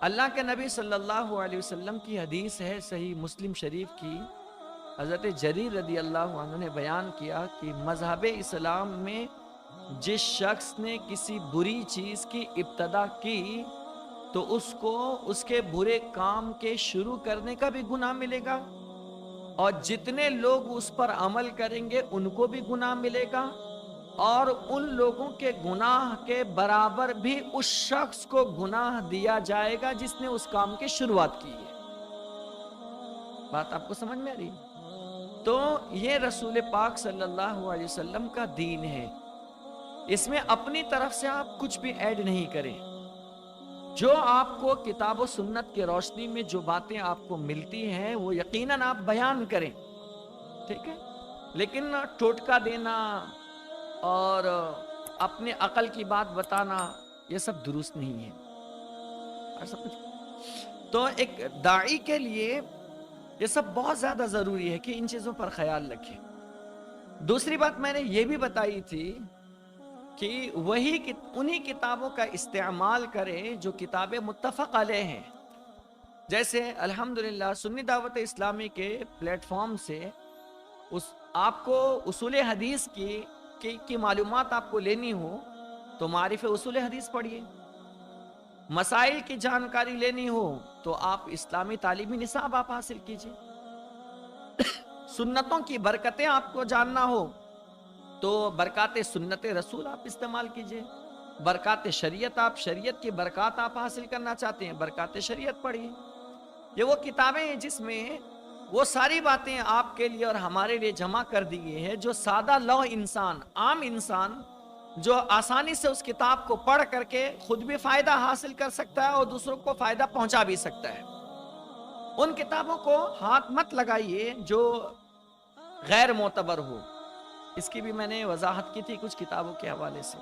اللہ کے نبی صلی اللہ علیہ وسلم کی حدیث ہے صحیح مسلم شریف کی، حضرت جریر رضی اللہ عنہ نے بیان کیا کہ مذہب اسلام میں جس شخص نے کسی بری چیز کی ابتدا کی تو اس کو اس کے برے کام کے شروع کرنے کا بھی گناہ ملے گا، اور جتنے لوگ اس پر عمل کریں گے ان کو بھی گناہ ملے گا، اور ان لوگوں کے گناہ کے برابر بھی اس شخص کو گناہ دیا جائے گا جس نے اس کام کی شروعات کی ہے۔ بات آپ کو سمجھ میں آ رہی؟ تو یہ رسول پاک صلی اللہ علیہ وسلم کا دین ہے، اس میں اپنی طرف سے آپ کچھ بھی ایڈ نہیں کریں۔ جو آپ کو کتاب و سنت کی روشنی میں جو باتیں آپ کو ملتی ہیں وہ یقیناً آپ بیان کریں، ٹھیک ہے، لیکن ٹوٹکا دینا اور اپنے عقل کی بات بتانا یہ سب درست نہیں ہے۔ اور سب کچھ تو ایک داعی کے لیے یہ سب بہت زیادہ ضروری ہے کہ ان چیزوں پر خیال رکھیں۔ دوسری بات میں نے یہ بھی بتائی تھی کہ وہی انہی کتابوں کا استعمال کریں جو کتابیں متفق علیہ ہیں۔ جیسے الحمدللہ سنی دعوت اسلامی کے پلیٹ فارم سے آپ کو اصول حدیث کی معلومات آپ کو لینی ہو تو معرف اصول حدیث پڑھیے، مسائل کی جانکاری لینی ہو تو آپ اسلامی تعلیمی نصاب آپ حاصل کیجئے، سنتوں کی برکتیں آپ کو جاننا ہو تو برکات سنت رسول آپ استعمال کیجئے، برکات شریعت آپ شریعت کی برکات آپ حاصل کرنا چاہتے ہیں برکات شریعت پڑھیے۔ یہ وہ کتابیں ہیں جس میں وہ ساری باتیں آپ کے لیے اور ہمارے لیے جمع کر دی گئی ہے جو سادہ لوح انسان، عام انسان جو آسانی سے اس کتاب کو پڑھ کر کے خود بھی فائدہ حاصل کر سکتا ہے اور دوسروں کو فائدہ پہنچا بھی سکتا ہے۔ ان کتابوں کو ہاتھ مت لگائیے جو غیر معتبر ہو، اس کی بھی میں نے وضاحت کی تھی کچھ کتابوں کے حوالے سے۔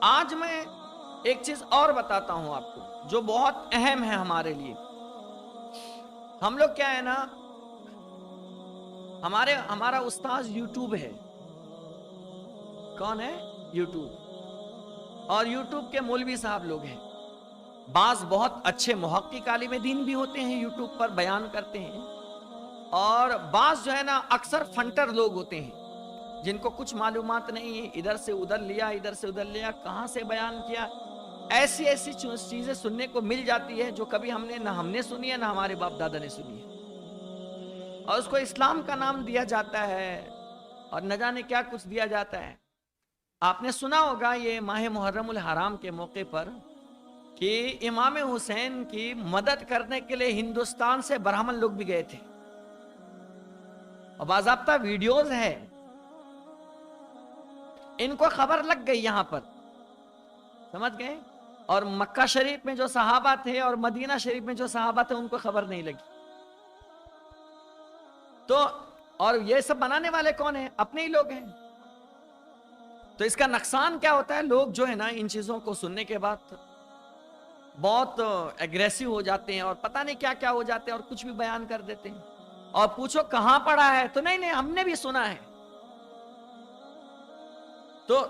آج میں ایک چیز اور بتاتا ہوں آپ کو جو بہت اہم ہے ہمارے لیے۔ ہم لوگ کیا ہے نا، ہمارا استاذ یوٹیوب ہے۔ کون ہے؟ یوٹیوب، اور یوٹیوب کے مولوی صاحب لوگ ہیں، بعض بہت اچھے محقق عالم دین بھی ہوتے ہیں، یوٹیوب پر بیان کرتے ہیں، اور بعض جو ہے نا اکثر فنٹر لوگ ہوتے ہیں جن کو کچھ معلومات نہیں ہے، ادھر سے ادھر لیا ادھر سے ادھر لیا، کہاں سے بیان کیا، ایسی ایسی چیزیں سننے کو مل جاتی ہے جو کبھی نہ ہم نے سنی ہے نہ ہمارے باپ دادا نے سنی ہے، اور اس کو اسلام کا نام دیا جاتا ہے اور نہ جانے کیا کچھ دیا جاتا ہے۔ آپ نے سنا ہوگا یہ ماہ محرم الحرام کے موقع پر کہ امام حسین کی مدد کرنے کے لیے ہندوستان سے برہمن لوگ بھی گئے تھے، اور باضابطہ ویڈیوز ہے، ان کو خبر لگ گئی یہاں پر، سمجھ گئے، اور مکہ شریف میں جو صحابہ تھے اور مدینہ شریف میں جو صحابہ تھے ان کو خبر نہیں لگی۔ تو اور یہ سب بنانے والے کون ہیں؟ اپنے ہی لوگ ہیں۔ تو اس کا نقصان کیا ہوتا ہے؟ لوگ جو ہے نا ان چیزوں کو سننے کے بعد بہت ایگریسو ہو جاتے ہیں اور پتہ نہیں کیا کیا ہو جاتے ہیں اور کچھ بھی بیان کر دیتے ہیں، اور پوچھو کہاں پڑھا ہے تو نہیں ہم نے بھی سنا ہے۔ تو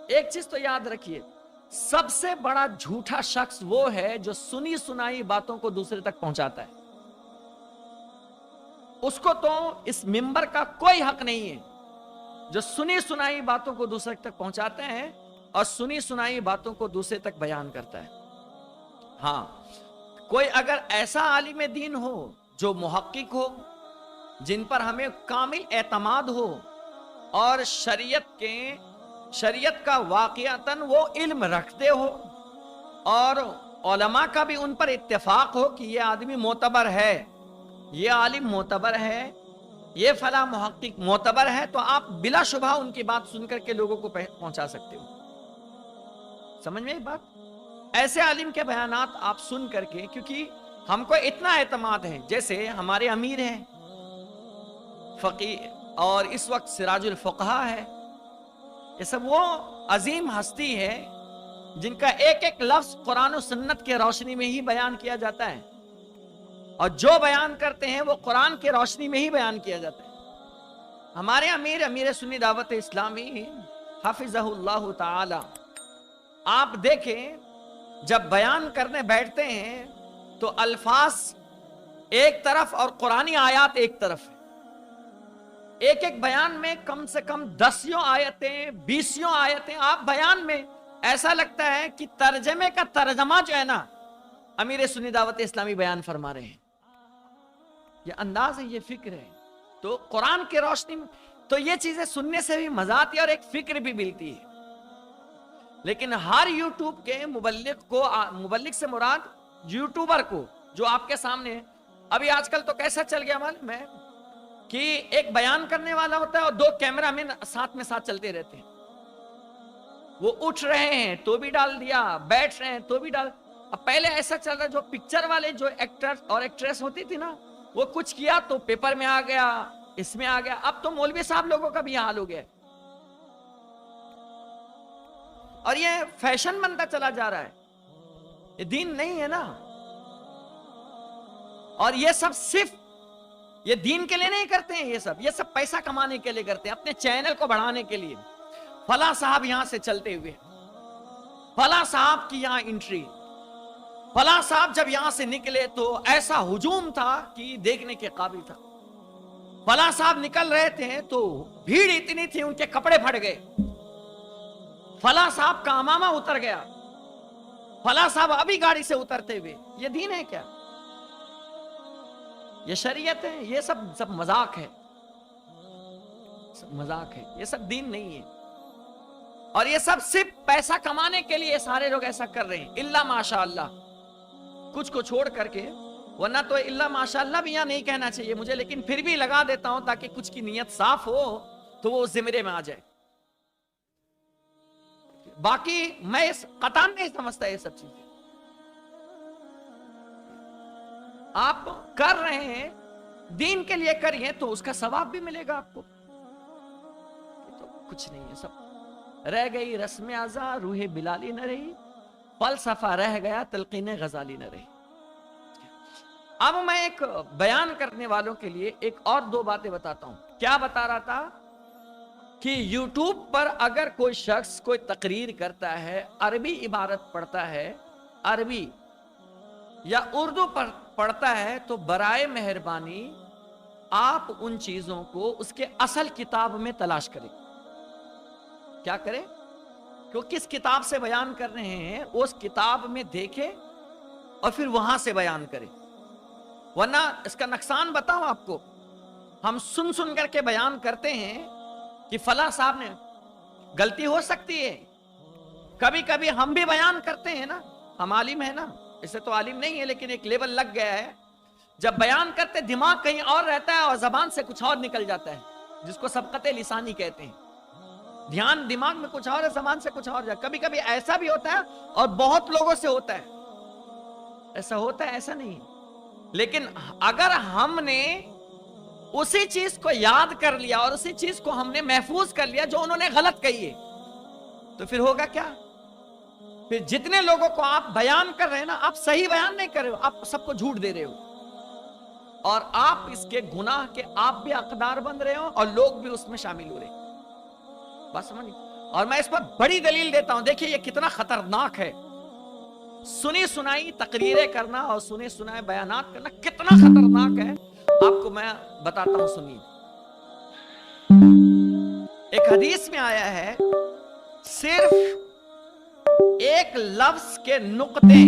ایک چیز تو یاد رکھیے، سب سے بڑا جھوٹا شخص وہ ہے جو سنی سنائی باتوں کو دوسرے تک پہنچاتا ہے، اس کو تو اس منبر کا کوئی حق نہیں ہے۔ جو سنی سنائی باتوں کو دوسرے تک پہنچاتے ہیں اور سنی سنائی باتوں کو دوسرے تک بیان کرتا ہے۔ ہاں، کوئی اگر ایسا عالم دین ہو جو محقق ہو، جن پر ہمیں کامل اعتماد ہو اور شریعت کا واقعتاً وہ علم رکھتے ہو اور علماء کا بھی ان پر اتفاق ہو کہ یہ آدمی معتبر ہے، یہ عالم معتبر ہے، یہ فلاں محقق معتبر ہے، تو آپ بلا شبہ ان کی بات سن کر کے لوگوں کو پہنچا سکتے ہو۔ سمجھ میں ایک بات؟ ایسے عالم کے بیانات آپ سن کر کے، کیونکہ ہم کو اتنا اعتماد ہے، جیسے ہمارے امیر ہیں فقیہ اور اس وقت سراج الفقہا ہے، یہ سب وہ عظیم ہستی ہے جن کا ایک ایک لفظ قرآن و سنت کے روشنی میں ہی بیان کیا جاتا ہے، اور جو بیان کرتے ہیں وہ قرآن کی روشنی میں ہی بیان کیا جاتا ہے۔ ہمارے امیر سنی دعوت اسلامی حفظہ اللہ تعالی، آپ دیکھیں جب بیان کرنے بیٹھتے ہیں تو الفاظ ایک طرف اور قرآنی آیات ایک طرف ہے. ایک ایک بیان میں کم سے کم 10 آیتیں 20 آیتیں. آپ بیان میں ایسا لگتا ہے کہ ترجمے کا ترجمہ جو ہے نا امیر سنی دعوت اسلامی بیان فرما رہے ہیں. یہ انداز ہے, یہ فکر ہے. تو قرآن کی روشنی میں تو یہ چیزیں سننے سے بھی مزہ آتی ہے اور ایک فکر بھی ملتی ہے. لیکن ہر یوٹیوب کے مبلغ سے مراد یوٹیوبر کو جو آپ کے سامنے, ابھی آج کل تو کیسا چل گیا معلوم ہے کہ ایک بیان کرنے والا ہوتا ہے اور 2 کیمرہ مین ساتھ چلتے رہتے ہیں. وہ اٹھ رہے ہیں تو بھی ڈال دیا, بیٹھ رہے ہیں تو بھی ڈال. اب پہلے ایسا چل رہا, جو پکچر والے جو ایکٹر اور ایکٹریس ہوتی تھی نا, وہ کچھ کیا تو پیپر میں آ گیا, اس میں آ گیا. اب تو مولوی صاحب لوگوں کا بھی یہ حال ہو گیا اور یہ فیشن بنتا چلا جا رہا ہے. یہ دین نہیں ہے نا. اور یہ سب صرف یہ دین کے لیے نہیں کرتے ہیں, یہ سب پیسہ کمانے کے لیے کرتے ہیں, اپنے چینل کو بڑھانے کے لیے. فلاں صاحب یہاں سے چلتے ہوئے, فلاں صاحب کی یہاں انٹری, فلاں صاحب جب یہاں سے نکلے تو ایسا ہجوم تھا کہ دیکھنے کے قابل تھا. فلاں صاحب نکل رہے تھے تو بھیڑ اتنی تھی ان کے کپڑے پھٹ گئے. فلاں صاحب کا امامہ اتر گیا, فلاں صاحب ابھی گاڑی سے اترتے ہوئے. یہ دین ہے کیا؟ یہ شریعت ہے؟ یہ سب مذاق ہے, سب مذاق ہے. یہ سب دین نہیں ہے. اور یہ سب صرف پیسہ کمانے کے لیے سارے لوگ ایسا کر رہے ہیں, الا ماشاء اللہ, کچھ کو چھوڑ کر کے. ورنہ تو الا ماشاء اللہ بھی یہاں نہیں کہنا چاہیے مجھے, لیکن پھر بھی لگا دیتا ہوں تاکہ کچھ کی نیت صاف ہو تو وہ زمرے میں آ جائے. باقی میں قطعاً نہیں سمجھتا یہ سب چیزیں. آپ کر رہے ہیں دین کے لیے کریے تو اس کا ثواب بھی ملے گا آپ کو. تو کچھ نہیں ہے, سب رہ گئی رسم ازا, روح بلالی نہ رہی, فلسفہ رہ گیا, تلقین غزالی نہ رہی. اب میں ایک بیان کرنے والوں کے لیے ایک اور 2 باتیں بتاتا ہوں. کیا بتا رہا تھا کہ یوٹیوب پر اگر کوئی شخص کوئی تقریر کرتا ہے, عربی عبارت پڑھتا ہے, عربی یا اردو پر پڑھتا ہے, تو برائے مہربانی آپ ان چیزوں کو اس کے اصل کتاب میں تلاش کریں. کیا کریں؟ کہ کس کتاب سے بیان کر رہے ہیں اس کتاب میں دیکھیں اور پھر وہاں سے بیان کریں. ورنہ اس کا نقصان بتاؤں آپ کو, ہم سن کر کے بیان کرتے ہیں کہ فلاں صاحب نے, غلطی ہو سکتی ہے. کبھی کبھی ہم بھی بیان کرتے ہیں نا, ہم عالم ہیں نا, اسے تو عالم نہیں ہے لیکن ایک لیول لگ گیا ہے. جب بیان کرتے دماغ کہیں اور رہتا ہے اور زبان سے کچھ اور نکل جاتا ہے, جس کو سبقت لسانی کہتے ہیں. دھیان دماغ میں کچھ اور ہے, زبان سے کچھ اور جائے. کبھی کبھی ایسا بھی ہوتا ہے اور بہت لوگوں سے ہوتا ہے, ایسا ہوتا ہے, ایسا نہیں. لیکن اگر ہم نے اسی چیز کو یاد کر لیا اور اسی چیز کو ہم نے محفوظ کر لیا جو انہوں نے غلط کہی ہے, تو پھر ہوگا کیا؟ پھر جتنے لوگوں کو آپ بیان کر رہے ہیں نا, آپ صحیح بیان نہیں کر رہے ہو, آپ سب کو جھوٹ دے رہے ہو, اور آپ اس کے گناہ کے آپ بھی حقدار بن رہے ہو اور لوگ بھی اس میں شامل ہو رہے ہیں. بس سمجھ. اور میں اس پر بڑی دلیل دیتا ہوں. دیکھیے یہ کتنا خطرناک ہے. سنی سنائی تقریریں کرنا اور سنے سنائے بیانات کرنا کتنا خطرناک ہے, آپ کو میں بتاتا ہوں. سنیے, ایک حدیث میں آیا ہے, صرف ایک لفظ کے نقطے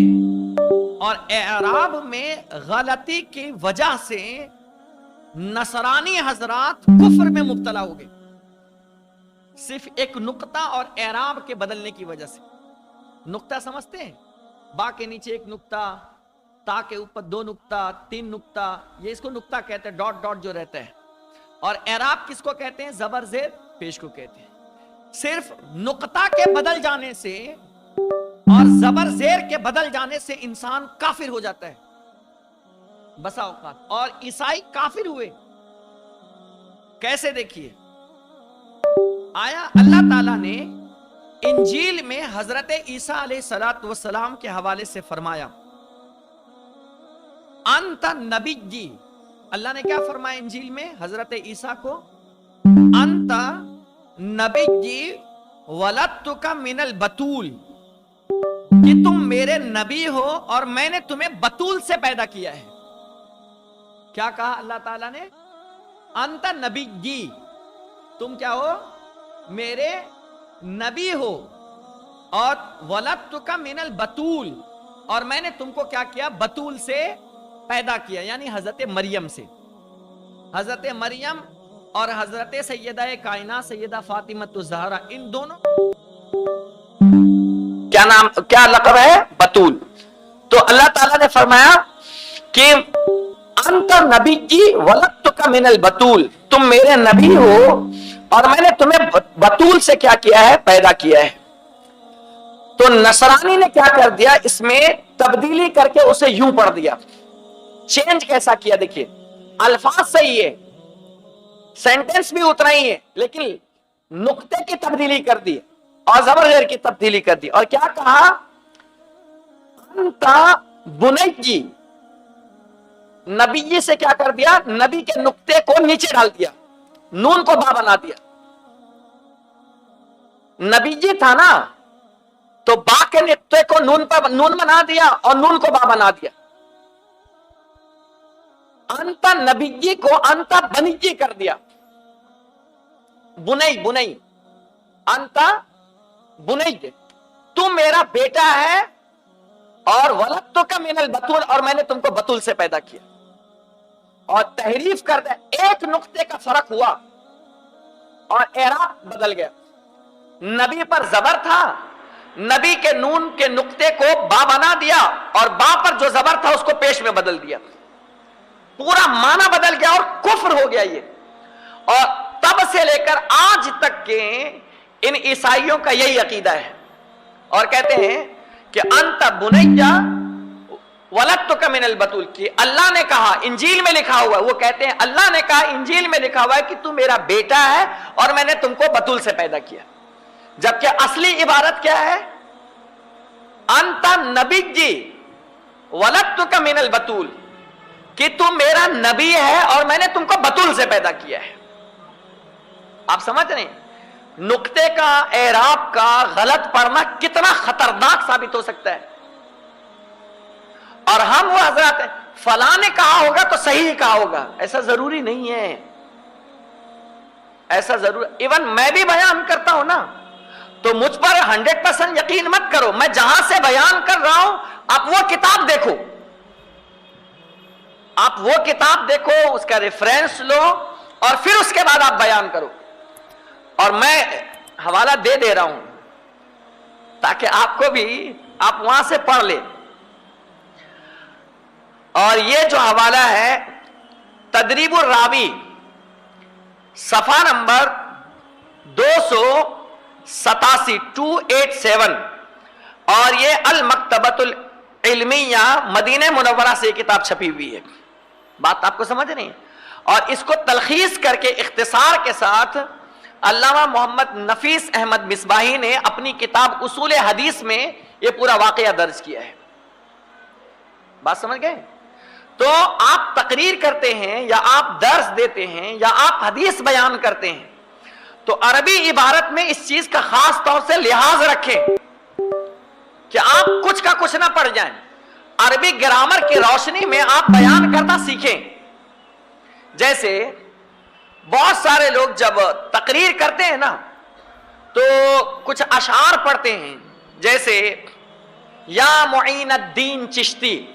اور اعراب میں غلطی کی وجہ سے نصرانی حضرات کفر میں مبتلا ہو گئے. صرف ایک نقطہ اور اعراب کے بدلنے کی وجہ سے. نقطہ سمجھتے ہیں؟ با کے نیچے ایک نقطہ, تا کے اوپر 2 نقطہ, 3 نقطہ, یہ اس کو نقطہ کہتے ہیں, ڈاٹ ڈاٹ جو رہتا ہے. اور اعراب کس کو کہتے ہیں؟ زبر زیر پیش کو کہتے ہیں. صرف نقطہ کے بدل جانے سے اور زبر زیر کے بدل جانے سے انسان کافر ہو جاتا ہے بسا اوقات. اور عیسائی کافر ہوئے کیسے؟ دیکھیے, آیا اللہ تعالیٰ نے انجیل میں حضرت عیسیٰ علیہ السلام کے حوالے سے فرمایا, انت نبی جی. اللہ نے کیا فرمایا انجیل میں حضرت عیسیٰ کو؟ انت نبی جی ولدتک من البتول. کہ تم میرے نبی ہو اور میں نے تمہیں بطول سے پیدا کیا ہے. کیا کہا اللہ تعالیٰ نے؟ انت نبی جی، تم کیا ہو؟ میرے نبی ہو. اور ولدتک من البتول، اور میں نے تم کو کیا کیا؟ بطول سے پیدا کیا، یعنی حضرت مریم سے. حضرت مریم اور حضرت سیدہ کائنات سیدہ فاطمہ الزہرا، ان دونوں کیا نام، کیا لقب ہے؟ بطول. تو اللہ تعالیٰ نے فرمایا کہ انت نبی جی ولدتک من البتول، تم میرے نبی ہو اور میں نے تمہیں بطول سے کیا کیا ہے؟ پیدا کیا ہے. تو نصرانی نے کیا کر دیا؟ اس میں تبدیلی کر کے اسے یوں پڑھ دیا. چینج کیسا کیا؟ دیکھیے الفاظ صحیح ہے، سینٹنس بھی اتنا ہی ہے، لیکن نقطے کی تبدیلی کر دی اور زبر زیر کی تبدیلی کر دی. اور کیا کہا؟ انتا بنی، نبی جی سے کیا کر دیا؟ نبی کے نقطے کو نیچے ڈال دیا، نون کو با بنا دیا. نبی جی تھا نا، تو با کے نقطے کو نون بنا دیا اور نون کو با بنا دیا. انتا نبی جی کو انتا بنی جی کر دیا. بنئی انتا بنئی، تم میرا بیٹا ہے اور ولدتک من البتول، اور میں نے تم کو بطول سے پیدا کیا. اور تحریف کر دے، ایک نقطے کا فرق ہوا اور اعراب بدل گیا. نبی پر زبر تھا، نبی کے نون کے نقطے کو با بنا دیا اور با پر جو زبر تھا اس کو پیش میں بدل دیا. پورا معنی بدل گیا اور کفر ہو گیا یہ. اور تب سے لے کر آج تک کے ان عیسائیوں کا یہی عقیدہ ہے، اور کہتے ہیں کہ انت بنیا ولدتک من البتول، کہ اللہ نے کہا، انجیل میں لکھا ہوا ہے، وہ کہتے ہیں اللہ نے کہا انجیل میں لکھا ہوا ہے کہ تو میرا بیٹا ہے اور میں نے تم کو بتول سے پیدا کیا. جبکہ اصلی عبارت کیا ہے؟ انت نبی جی ولدتک من البتول، کہ تم میرا نبی ہے اور میں نے تم کو بتول سے پیدا کیا ہے. آپ سمجھ رہے ہیں نقطے کا، اعراب کا غلط پڑھنا کتنا خطرناک ثابت ہو سکتا ہے. اور ہم وہ حضرات فلاں نے کہا ہوگا تو صحیح کہا ہوگا، ایسا ضروری نہیں ہے. ایسا ضرور، ایون میں بھی بیان کرتا ہوں نا، تو مجھ پر 100% یقین مت کرو. میں جہاں سے بیان کر رہا ہوں آپ وہ کتاب دیکھو، آپ وہ کتاب دیکھو، اس کا ریفرنس لو اور پھر اس کے بعد آپ بیان کرو. اور میں حوالہ دے رہا ہوں تاکہ آپ کو بھی، آپ وہاں سے پڑھ لیں. اور یہ جو حوالہ ہے تدریب الراوی، صفحہ نمبر 287 287، اور یہ المکتبۃ العلمیہ مدینہ منورہ سے یہ کتاب چھپی ہوئی ہے. بات آپ کو سمجھ نہیں؟ اور اس کو تلخیص کر کے اختصار کے ساتھ علامہ محمد نفیس احمد مصباحی نے اپنی کتاب اصول حدیث میں یہ پورا واقعہ درج کیا ہے. بات سمجھ گئے؟ تو آپ تقریر کرتے ہیں یا آپ درس دیتے ہیں یا آپ حدیث بیان کرتے ہیں تو عربی عبارت میں اس چیز کا خاص طور سے لحاظ رکھیں کہ آپ کچھ کا کچھ نہ پڑ جائیں. عربی گرامر کی روشنی میں آپ بیان کرنا سیکھیں. جیسے بہت سارے لوگ جب تقریر کرتے ہیں نا تو کچھ اشعار پڑھتے ہیں، جیسے یا معین الدین چشتی.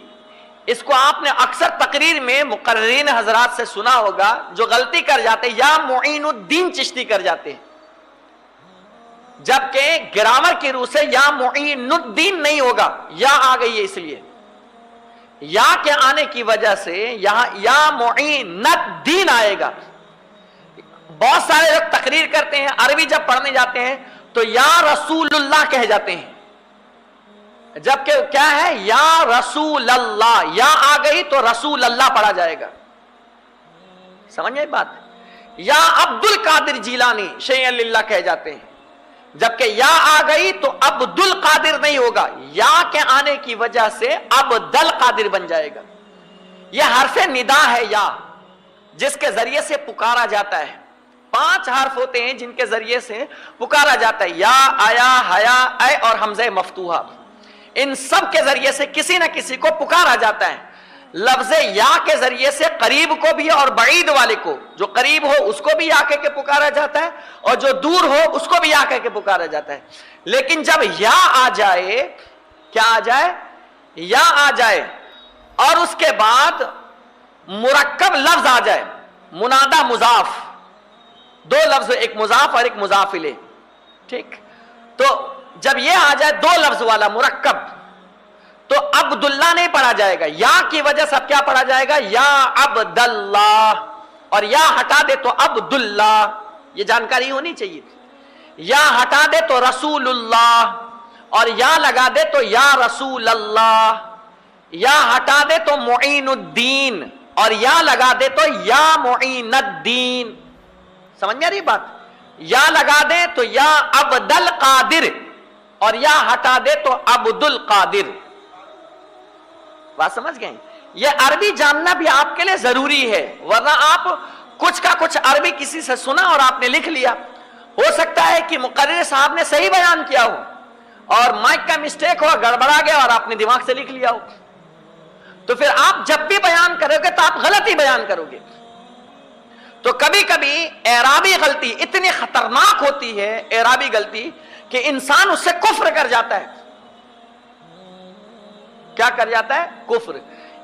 اس کو آپ نے اکثر تقریر میں مقررین حضرات سے سنا ہوگا جو غلطی کر جاتے ہیں، یا معین الدین چشتی کر جاتے ہیں، جبکہ گرامر کی روح سے یا معین الدین نہیں ہوگا، یا آ گئی ہے اس لیے. یا کے آنے کی وجہ سے یہاں یا معین الدین آئے گا. بہت سارے لوگ تقریر کرتے ہیں، عربی جب پڑھنے جاتے ہیں تو یا رسول اللہ کہہ جاتے ہیں، جبکہ کیا ہے؟ یا رسول اللہ. یا آ گئی تو رسول اللہ پڑھا جائے گا. سمجھ گئے بات؟ یا عبد القادر جیلانی شیء اللہ کہہ جاتے ہیں، جبکہ یا آ گئی تو عبد القادر نہیں ہوگا، یا کے آنے کی وجہ سے عبد القادر بن جائے گا. یہ حرف ندا ہے یا، جس کے ذریعے سے پکارا جاتا ہے. 5 حرف ہوتے ہیں جن کے ذریعے سے پکارا جاتا ہے، یا، آیا، حیا، اے اور حمزہ مفتوحہ. ان سب کے ذریعے سے کسی نہ کسی کو پکارا جاتا ہے. لفظ یا کے ذریعے سے قریب کو بھی اور بعید والے کو، جو قریب ہو اس کو بھی یا کہہ کے پکارا جاتا ہے اور جو دور ہو اس کو بھی یا کہہ کے پکارا جاتا ہے. لیکن جب یا آ جائے، کیا آ جائے؟ یا آ جائے اور اس کے بعد مرکب لفظ آ جائے، منادہ مضاف، دو لفظ، ایک مضاف اور ایک مضاف الیہ، ٹھیک؟ تو جب یہ آ جائے دو لفظ والا مرکب، تو عبداللہ نہیں پڑھا جائے گا، یا کی وجہ سے اب کیا پڑھا جائے گا؟ یا عبداللہ. اور یا ہٹا دے تو عبداللہ، یہ جانکاری ہونی چاہیے. یا ہٹا دے تو رسول اللہ، اور یا لگا دے تو یا رسول اللہ. یا ہٹا دے تو معین الدین، اور یا لگا دے تو یا معین الدین. سمجھ میں آ رہی بات؟ یا لگا دے تو یا عبد القادر، اور یا ہٹا دے تو عبد القادر. بات سمجھ گئے؟ یہ عربی جاننا بھی آپ کے لیے ضروری ہے، ورنہ آپ کچھ کا کچھ عربی کسی سے سنا اور آپ نے لکھ لیا. ہو سکتا ہے کہ مقرر صاحب نے صحیح بیان کیا ہو اور مائک کا مسٹیک ہو، گڑبڑا گیا اور آپ نے دماغ سے لکھ لیا ہو. تو پھر آپ جب بھی بیان کرو گے تو آپ غلط ہی بیان کرو گے. تو کبھی کبھی اعرابی غلطی اتنی خطرناک ہوتی ہے، اعرابی غلطی، کہ انسان اس سے کفر کر جاتا ہے. کیا کر جاتا ہے؟ کفر.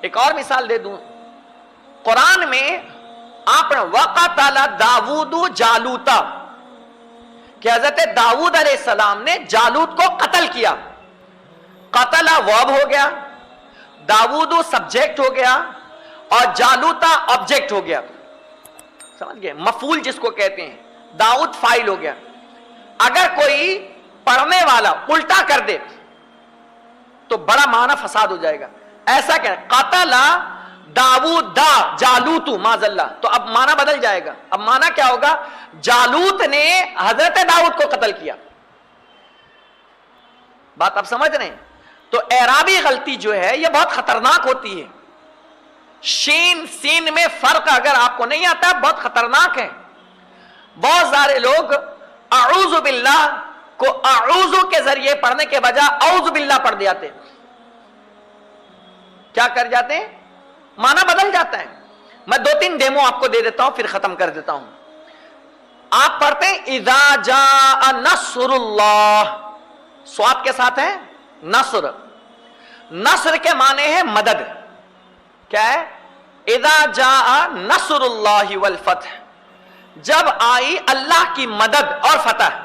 ایک اور مثال دے دوں، قرآن میں آپ نے وَقَتَلَ دَاوُودُ جالوتا، کہ حضرت داؤد علیہ السلام نے جالوت کو قتل کیا. قتل ورب ہو گیا، داؤد سبجیکٹ ہو گیا اور جالوتا آبجیکٹ ہو گیا. سمجھ گئے؟ مفعول جس کو کہتے ہیں. داؤد فاعل ہو گیا. اگر کوئی پڑھنے والا الٹا کر دے تو بڑا معنی فساد ہو جائے گا. ایسا کہ قتل داؤد دا جالوت معاذ اللہ، تو اب معنی بدل جائے گا. اب معنی کیا ہوگا؟ جالوت نے حضرت داؤد کو قتل کیا. بات اب سمجھ رہے ہیں؟ تو اعرابی غلطی جو ہے یہ بہت خطرناک ہوتی ہے. شین سین میں فرق اگر آپ کو نہیں آتا بہت خطرناک ہے. بہت سارے لوگ اعوذ باللہ کو اعوذ کے ذریعے پڑھنے کے بجائے اعوذ باللہ پڑھ جاتے. کیا کر جاتے ہیں؟ معنی بدل جاتا ہے. میں دو تین ڈیمو آپ کو دے دیتا ہوں پھر ختم کر دیتا ہوں. آپ پڑھتے ہیں اذا جاء نصر اللہ، سواد کے ساتھ ہے نصر. نصر کے معنی ہے مدد. کیا ہے؟ اذا جاء نصر اللہ والفتح، جب آئی اللہ کی مدد اور فتح.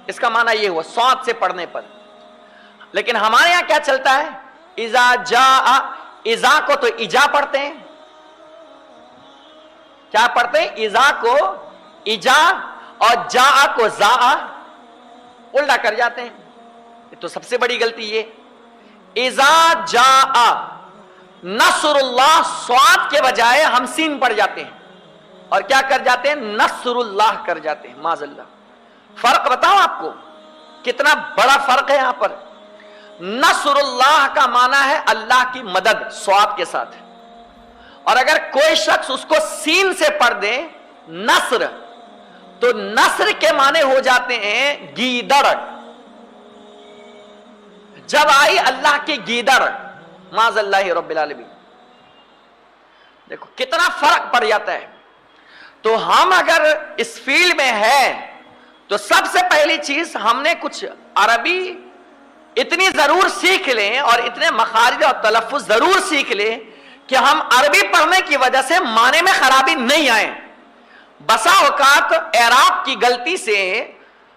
اس کا معنی یہ ہوا سواد سے پڑھنے پر. لیکن ہمارے یہاں کیا چلتا ہے؟ اذا جاء، اذا کو تو اجا پڑھتے ہیں. کیا پڑھتے ہیں؟ اذا کو اجا اور جاء کو زا، الٹا کر جاتے ہیں. تو سب سے بڑی غلطی یہ. اذا جاء نصر اللہ، سواد کے بجائے ہم سین پڑھ جاتے ہیں اور کیا کر جاتے ہیں؟ نصر اللہ کر جاتے ہیں معاذ اللہ. فرق بتاؤ آپ کو کتنا بڑا فرق ہے یہاں پر. نصر اللہ کا معنی ہے اللہ کی مدد سواد کے ساتھ، اور اگر کوئی شخص اس کو سین سے پڑھ دے نصر، تو نصر کے معنی ہو جاتے ہیں گیدڑ. جب آئی اللہ کی گیدڑ معاذ اللہ رب العالمین. دیکھو کتنا فرق پڑ جاتا ہے. تو ہم اگر اس فیلڈ میں ہیں تو سب سے پہلی چیز ہم نے کچھ عربی اتنی ضرور سیکھ لیں اور اتنے مخارج اور تلفظ ضرور سیکھ لیں کہ ہم عربی پڑھنے کی وجہ سے معنی میں خرابی نہیں آئے. بسا اوقات اعراب کی غلطی سے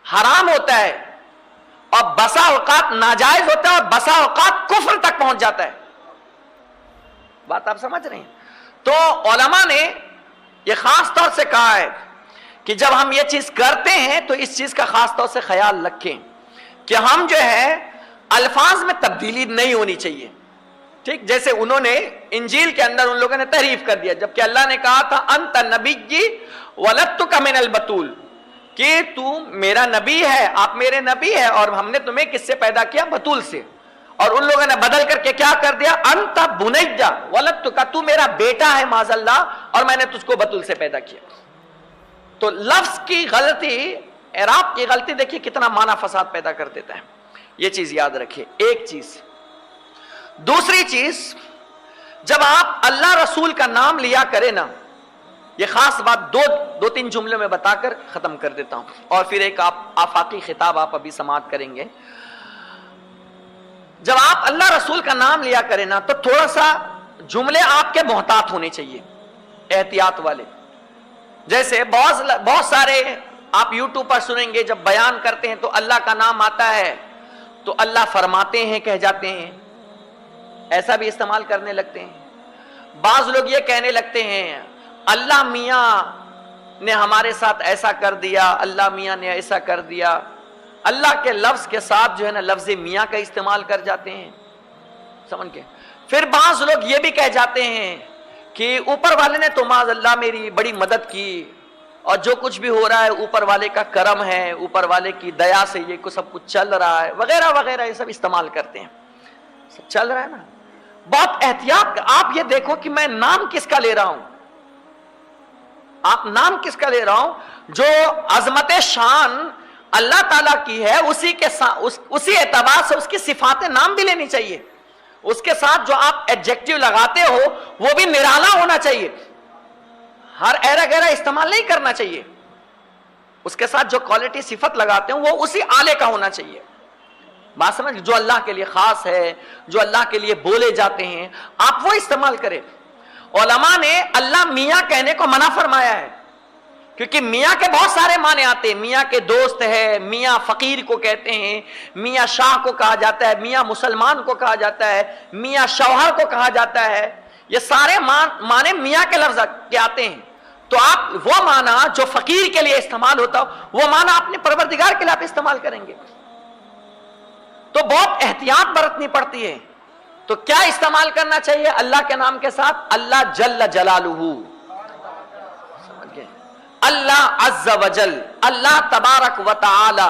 حرام ہوتا ہے اور بسا اوقات ناجائز ہوتا ہے اور بسا اوقات کفر تک پہنچ جاتا ہے. بات آپ سمجھ رہے ہیں؟ تو علماء نے یہ خاص طور سے کہا ہے کہ جب ہم یہ چیز کرتے ہیں تو اس چیز کا خاص طور سے خیال رکھیں کہ ہم جو ہے الفاظ میں تبدیلی نہیں ہونی چاہیے. ٹھیک، جیسے انہوں نے انجیل کے اندر ان لوگوں نے تحریف کر دیا، جبکہ اللہ نے کہا تھا انت نبی ولدتک من البتول، کہ تو میرا نبی ہے، آپ میرے نبی ہے اور ہم نے تمہیں کس سے پیدا کیا؟ بتول سے. اور ان لوگوں نے بدل کر کے کیا کر دیا؟ انت بنیجا ولدتک، تو میرا بیٹا ہے معاذ اللہ اور میں نے تجھ کو بتول سے پیدا کیا. تو لفظ کی غلطی، اعراب کی غلطی دیکھیے کتنا معنی فساد پیدا کر دیتا ہے. یہ چیز یاد رکھیے. ایک چیز دوسری چیز، جب آپ اللہ رسول کا نام لیا کرے نا، یہ خاص بات دو تین جملے میں بتا کر ختم کر دیتا ہوں، اور پھر ایک آفاقی خطاب آپ ابھی سماعت کریں گے. جب آپ اللہ رسول کا نام لیا کریں نا تو تھوڑا سا جملے آپ کے محتاط ہونے چاہیے، احتیاط والے. جیسے بہت سارے آپ یوٹیوب پر سنیں گے، جب بیان کرتے ہیں تو اللہ کا نام آتا ہے تو اللہ فرماتے ہیں کہہ جاتے ہیں، ایسا بھی استعمال کرنے لگتے ہیں. بعض لوگ یہ کہنے لگتے ہیں اللہ میاں نے ہمارے ساتھ ایسا کر دیا، اللہ میاں نے ایسا کر دیا. اللہ کے لفظ کے ساتھ جو ہے نا لفظ میاں کا استعمال کر جاتے ہیں، سمجھ کے. پھر بعض لوگ یہ بھی کہہ جاتے ہیں کہ اوپر والے نے تو معاذ اللہ میری بڑی مدد کی، اور جو کچھ بھی ہو رہا ہے اوپر والے کا کرم ہے، اوپر والے کی دیا سے یہ سب کچھ چل رہا ہے، وغیرہ وغیرہ، یہ سب استعمال کرتے ہیں. سب چل رہا ہے نا. بہت احتیاط. آپ یہ دیکھو کہ میں نام کس کا لے رہا ہوں، آپ نام کس کا لے رہا ہوں. جو عظمت شان اللہ تعالیٰ کی ہے اسی اعتبار سے اس کی صفات نام بھی لینی چاہیے. اس کے ساتھ جو آپ ایڈجیکٹیو لگاتے ہو وہ بھی نرالا ہونا چاہیے، ہر ایرا گیرا استعمال نہیں کرنا چاہیے. اس کے ساتھ جو کوالٹی صفت لگاتے ہیں وہ اسی آلے کا ہونا چاہیے. بات سمجھ، جو اللہ کے لیے خاص ہے، جو اللہ کے لیے بولے جاتے ہیں، آپ وہ استعمال کریں. علماء نے اللہ میاں کہنے کو منع فرمایا ہے، کیونکہ میاں کے بہت سارے معنی آتے ہیں. میاں کے دوست ہے، میاں فقیر کو کہتے ہیں، میاں شاہ کو کہا جاتا ہے، میاں مسلمان کو کہا جاتا ہے، میاں شوہر کو کہا جاتا ہے. یہ سارے معنی میاں کے لفظ کے آتے ہیں. تو آپ وہ معنی جو فقیر کے لیے استعمال ہوتا ہو وہ معنی اپنے پروردگار کے لیے آپ استعمال کریں گے تو بہت احتیاط برتنی پڑتی ہے. تو کیا استعمال کرنا چاہیے اللہ کے نام کے ساتھ؟ اللہ جل جلالہ، سمجھ گئے، اللہ عز وجل، اللہ تبارک و تعالی،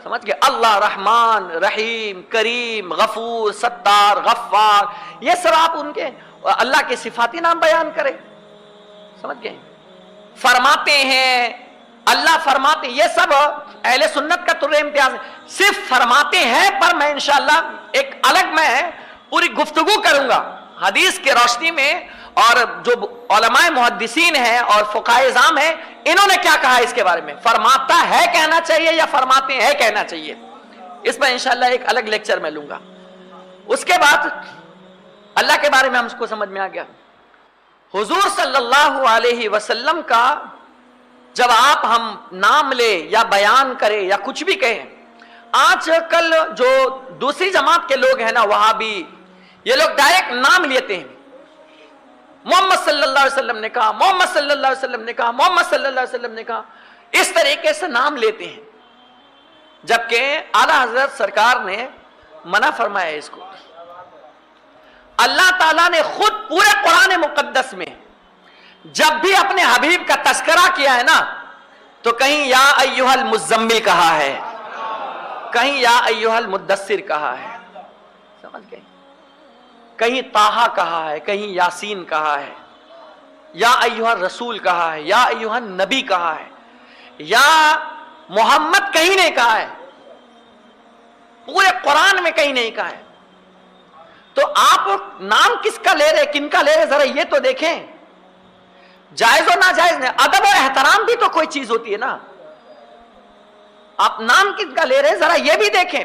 سمجھ گئے، اللہ رحمان رحیم کریم غفور ستار غفار. یہ سب آپ ان کے اللہ کے صفاتی نام بیان کریں. سمجھ گئے. فرماتے ہیں، اللہ فرماتے، یہ سب اہل سنت کا طرز امتیاز ہے. صرف فرماتے ہیں پر میں انشاءاللہ ایک الگ میں پوری گفتگو کروں گا حدیث کے روشنی میں، اور جو علماء محدثین ہیں اور فقہائے اعظام ہیں انہوں نے کیا کہا اس کے بارے میں. فرماتا ہے کہنا چاہیے یا فرماتے ہیں کہنا چاہیے، اس پر انشاءاللہ ایک الگ لیکچر میں لوں گا. اس کے بعد اللہ کے بارے میں ہم کو سمجھ میں آ گیا. حضور صلی اللہ علیہ وسلم کا جب آپ ہم نام لے یا بیان کرے یا کچھ بھی کہیں، آج کل جو دوسری جماعت کے لوگ ہیں نا وہابی، یہ لوگ ڈائریکٹ نام لیتے ہیں. محمد صلی اللہ علیہ وسلم نے کہا، محمد صلی اللہ علیہ وسلم نے کہا، محمد صلی اللہ علیہ وسلم نے کہا، اس طریقے سے نام لیتے ہیں، جبکہ اعلیٰ حضرت سرکار نے منع فرمایا اس کو. اللہ تعالیٰ نے خود پورے قرآن مقدس میں جب بھی اپنے حبیب کا تذکرہ کیا ہے نا تو کہیں یا ایھا المزمل کہا ہے، کہیں یا ایھا المدثر کہا ہے، سمجھ گئے، کہیں طٰہٰ کہا ہے، کہیں یاسین کہا ہے، یا ایھا الرسول کہا ہے، یا ایھا النبی کہا ہے، یا محمد کہیں نہیں کہا ہے، پورے قرآن میں کہیں نہیں کہا ہے. تو آپ نام کس کا لے رہے، کن کا لے رہے، ذرا یہ تو دیکھیں. جائز و ناجائز نہیں، ادب و احترام بھی تو کوئی چیز ہوتی ہے نا. آپ نام کن کا لے رہے ذرا یہ بھی دیکھیں.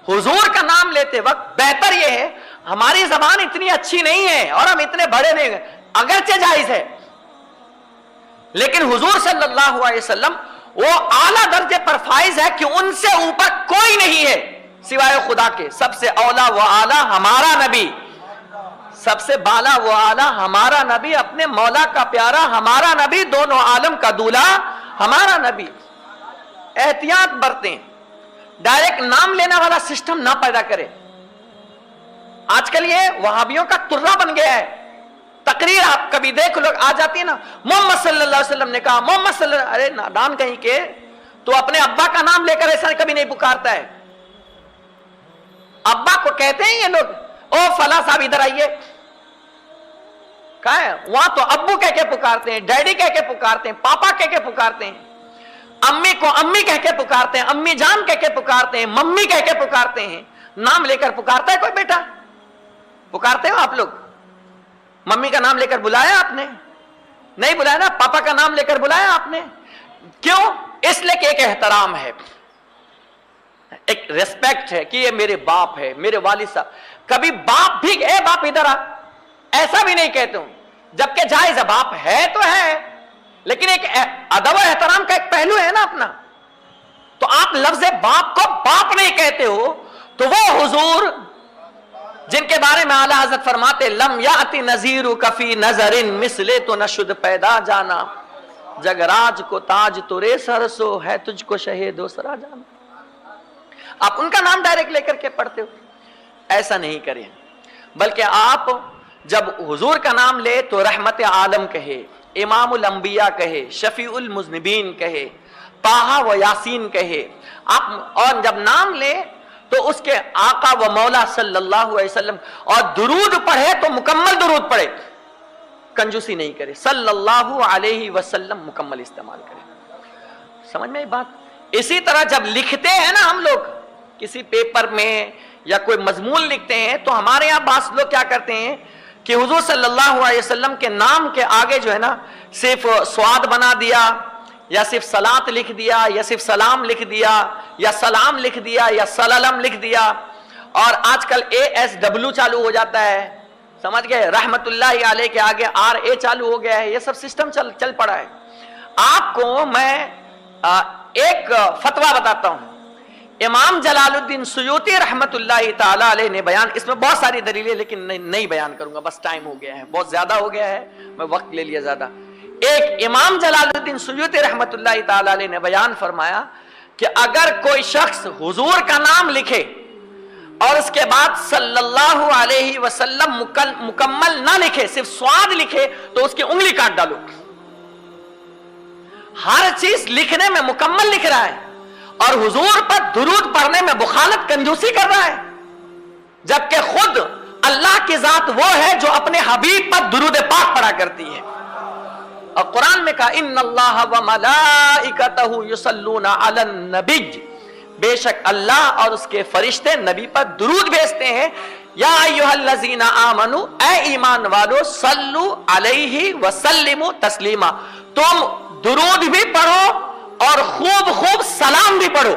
حضور کا نام لیتے وقت بہتر یہ ہے، ہماری زبان اتنی اچھی نہیں ہے اور ہم اتنے بڑے نہیں ہیں، اگرچہ جائز ہے، لیکن حضور صلی اللہ علیہ وسلم وہ اعلیٰ درجے پر فائز ہے کہ ان سے اوپر کوئی نہیں ہے سوائے خدا کے. سب سے اولا و اعلیٰ ہمارا نبی، سب سے بالا و اعلیٰ ہمارا نبی، اپنے مولا کا پیارا ہمارا نبی، دونوں عالم کا دولہا ہمارا نبی. احتیاط برتیں، ڈائریکٹ نام لینے والا سسٹم نہ پیدا کرے. آج کل یہ وہابیوں کا ترہ بن گیا ہے. تقریر آپ کبھی دیکھ لوگ آ جاتی ہے نا، محمد صلی اللہ علیہ وسلم نے کہا، محمد صلی اللہ، ارے نادان کہیں کے، تو اپنے ابا کا نام لے کر ایسا کبھی نہیں پکارتا ہے. ابا کو کہتے ہیں یہ لوگ، او فلاں صاحب ادھر آئیے، کہا ہے وہاں تو ابو کہہ کے پکارتے ہیں، ڈیڈی کہہ کے پکارتے ہیں، پاپا کہہ کے پکارتے ہیں، امی کو امی کہہ کے پکارتے ہیں، امی جان کہہ کے پکارتے ہیں، ممی کہہ کے پکارتے ہیں. نام لے کر پکارتا ہے کوئی بیٹا؟ پکارتے ہو آپ لوگ؟ ممی کا نام لے کر بلایا آپ نے؟ نہیں بلایا نا. پاپا کا نام لے کر بلایا آپ نے؟ کیوں؟ اس لیے کہ ایک احترام ہے, ایک ریسپیکٹ ہے کہ یہ میرے باپ ہے, میرے والد صاحب. کبھی باپ بھی اے باپ ادھر آ ایسا بھی نہیں کہتے ہوں, جبکہ جائز ہے, باپ ہے تو ہے, لیکن ایک ادب و احترام کا ایک پہلو ہے نا اپنا. تو آپ لفظ باپ کو باپ نہیں کہتے ہو, تو وہ حضور جن کے بارے میں اعلیٰ حضرت فرماتے لم یاتی نذیرک فی نظر مثلے تو نہ شد پیدا جانا, جگ راج کو تاج ترے سرسو ہے تجھ کو شہ دوسرا جانا. آپ ان کا نام ڈائریکٹ لے کر کے پڑھتے ہو, ایسا نہیں کریں, بلکہ آپ جب حضور کا نام لے تو رحمت عالم کہے, امام الانبیاء کہے, شفیع المذنبین کہے, طٰہٰ و یاسین کہے آپ. اور جب نام لے تو اس کے آقا و مولا صلی اللہ علیہ وسلم, اور درود پڑھے تو مکمل درود پڑھے, کنجوسی نہیں کرے, صلی اللہ علیہ وسلم مکمل استعمال کرے. سمجھ میں بات؟ اسی طرح جب لکھتے ہیں نا ہم لوگ کسی پیپر میں یا کوئی مضمون لکھتے ہیں, تو ہمارے یہاں بعض لوگ کیا کرتے ہیں کہ حضور صلی اللہ علیہ وسلم کے نام کے آگے جو ہے نا صرف سواد بنا دیا, یا صرف صلاۃ لکھ دیا, یا صرف سلام لکھ دیا, یا سلام لکھ دیا, یا سلام لکھ دیا, اور آج کل ASW چالو ہو جاتا ہے, سمجھ گئے, رحمت اللہ علیہ کے آگے RA چالو ہو گیا ہے. یہ سب سسٹم چل پڑا ہے. آپ کو میں ایک فتویٰ بتاتا ہوں. امام جلال الدین سیوطی رحمت اللہ تعالی علیہ نے بیان, اس میں بہت ساری دلیلیں لیکن نہیں بیان کروں گا, بس ٹائم ہو گیا ہے, بہت زیادہ ہو گیا ہے, میں وقت لے لیا زیادہ. ایک امام جلال الدین سیوطی رحمت اللہ تعالی علیہ نے بیان فرمایا کہ اگر کوئی شخص حضور کا نام لکھے اور اس کے بعد صلی اللہ علیہ وسلم مکمل نہ لکھے, صرف سواد لکھے, تو اس کی انگلی کاٹ ڈالو. ہر چیز لکھنے میں مکمل لکھ رہا ہے, اور حضور پر درود پڑھنے میں بخالت کنجوسی کر رہا ہے, جبکہ خود اللہ کی ذات وہ ہے جو اپنے حبیب پر درود پاک پڑھا کرتی ہے. اور قرآن میں کہا ان اللہ و ملائکتہ یصلون علی النبی, بے شک اللہ اور اس کے فرشتے نبی پر درود بھیجتے ہیں. یا ایھا الذین آمنو, اے ایمان والو, صلو علیہ وسلموا تسلیما, تم درود بھی پڑھو اور خوب سلام بھی پڑھو.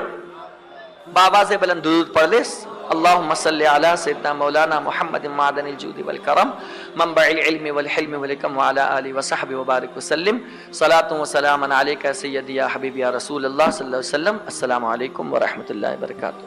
بابا سے بلند درود پڑھ لے. اللہم صلی علی سیدنا مولانا محمد معدن الجود والکرم منبع العلم والحلم والحکم وعلی آلہ وصحبہ وبارک وسلم. صلاۃ و سلام علیک سیدی یا حبیبی یا رسول اللہ صلی اللہ علیہ وسلم. السلام علیکم ورحمۃ اللہ وبرکاتہ.